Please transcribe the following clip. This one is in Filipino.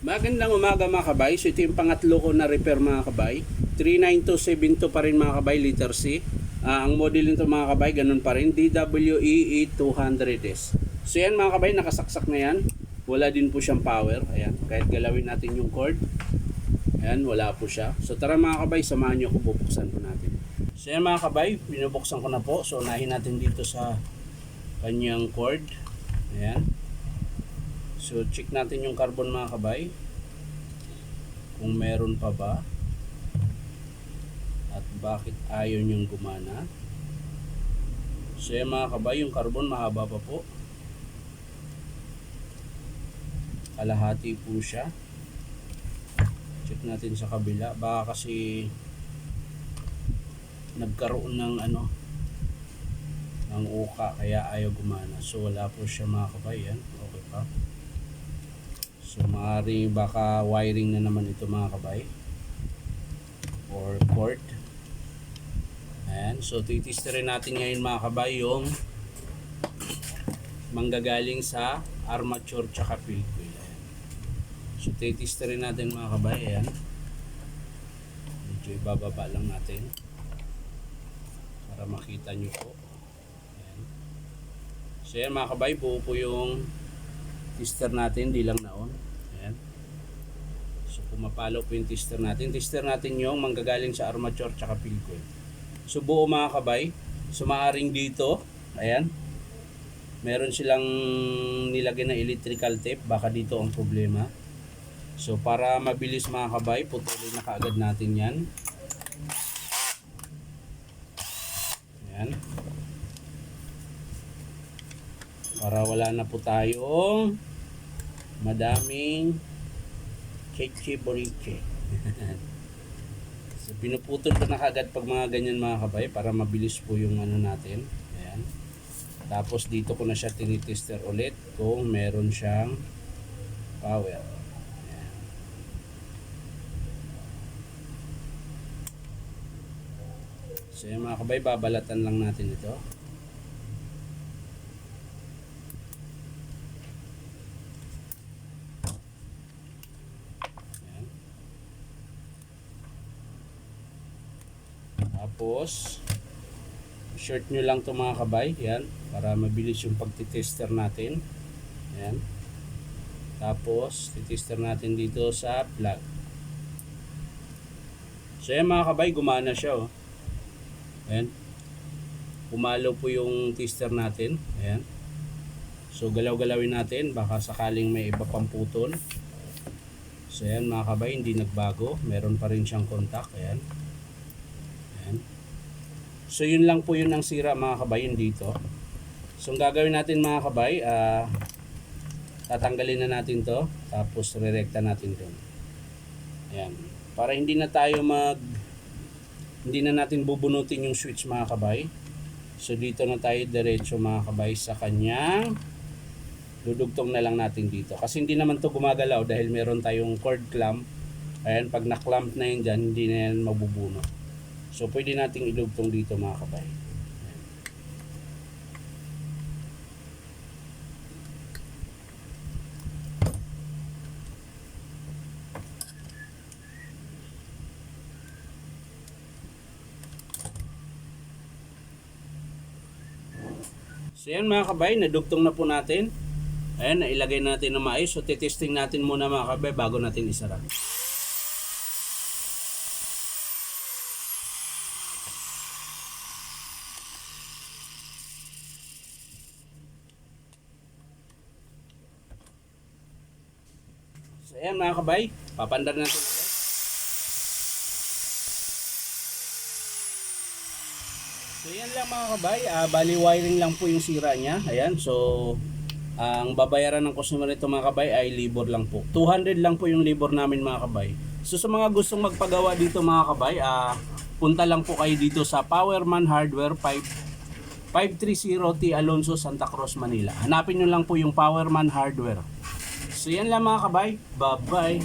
Magandang umaga mga kabay. So ito yung pangatlo ko na repair mga kabay. 39272 pa rin mga kabay, liter C. Ang model nito mga kabay, ganun pa rin. DWE 200S. So yan mga kabay, nakasaksak na yan. Wala din po siyang power. Ayan, kahit galawin natin yung cord. Ayan, wala po siya. So tara mga kabay, samahan nyo kung bubuksan po natin. So yan mga kabay, binubuksan ko na po. So unahin natin dito sa kanyang cord. Ayan. So check natin yung carbon mga kabay, kung meron pa ba at bakit ayaw niyong gumana. So yan mga kabay, yung carbon mahaba pa po, kalahati po siya. Check natin sa kabila, baka kasi nagkaroon ng ng uka kaya ayaw gumana. So wala po siya mga kabay. Yan, okay pa. So maaaring baka wiring na naman ito mga kabay or cord. Ayan. So titisterin natin ngayon mga kabay yung manggagaling sa armature tsaka field coil. Ayan. So titisterin natin mga kabay. Ayan. Medyo ibababa lang natin para makita nyo po. Ayan. So yan mga kabay, buo po yung tester natin, di lang naon. Ayan. So pumapalo po yung tester natin. Tester natin yung manggagaling sa armature tsaka field coil. So buo mga kabay. So maaring dito, ayan, meron silang nilagay na electrical tape. Baka dito ang problema. So para mabilis mga kabay, putulin na kaagad natin yan. Ayan. Para wala na po tayong madaming cheche boriche. So pinuputol ko na kagad pag mga ganyan mga kabay para mabilis po yung natin. Ayan. Tapos dito ko na siya tinitester ulit kung meron siyang power. Ayan. So yung mga kabay, babalatan lang natin ito. Tapos short nyo lang to mga kabay, yan, para mabilis yung pagtitester natin. Yan. Tapos titester natin dito sa plug. So yan mga kabay, gumana siya, oh. Ayan. Pumalo po yung tester natin. Ayan. So galaw-galawin natin, baka sakaling may iba pang putol. So yan mga kabay, hindi nagbago, meron pa rin siyang contact. Ayan. So yun lang po yun ang sira mga kabay, yun dito. So ang gagawin natin mga kabay, tatanggalin na natin to, tapos re-recta natin to. Ayan. Para hindi na tayo hindi na natin bubunutin yung switch mga kabay. So dito na tayo diretso mga kabay sa kanyang dudugtong na lang natin dito. Kasi hindi naman to gumagalaw dahil meron tayong cord clamp. Ayan, pag na-clamp na yun dyan, hindi na yan mabubunot. So pwede nating idugtong dito mga kabay. So yan mga kabay, nadugtong na po natin. Ayan, nailagay natin na maayos. So titesting natin muna mga kabay bago natin isara. So ayan mga kabay, papandar natin ulit. So yan lang mga kabay, bali wiring lang po yung sira niya. Ayan, so ang babayaran ng customer nito mga kabay ay libor lang po. 200 lang po yung libor namin mga kabay. So sa mga gustong magpagawa dito mga kabay, punta lang po kayo dito sa Powerman Hardware 530 T Alonso, Santa Cruz, Manila. Hanapin nyo lang po yung Powerman Hardware. So yan lang mga kabay. Bye bye.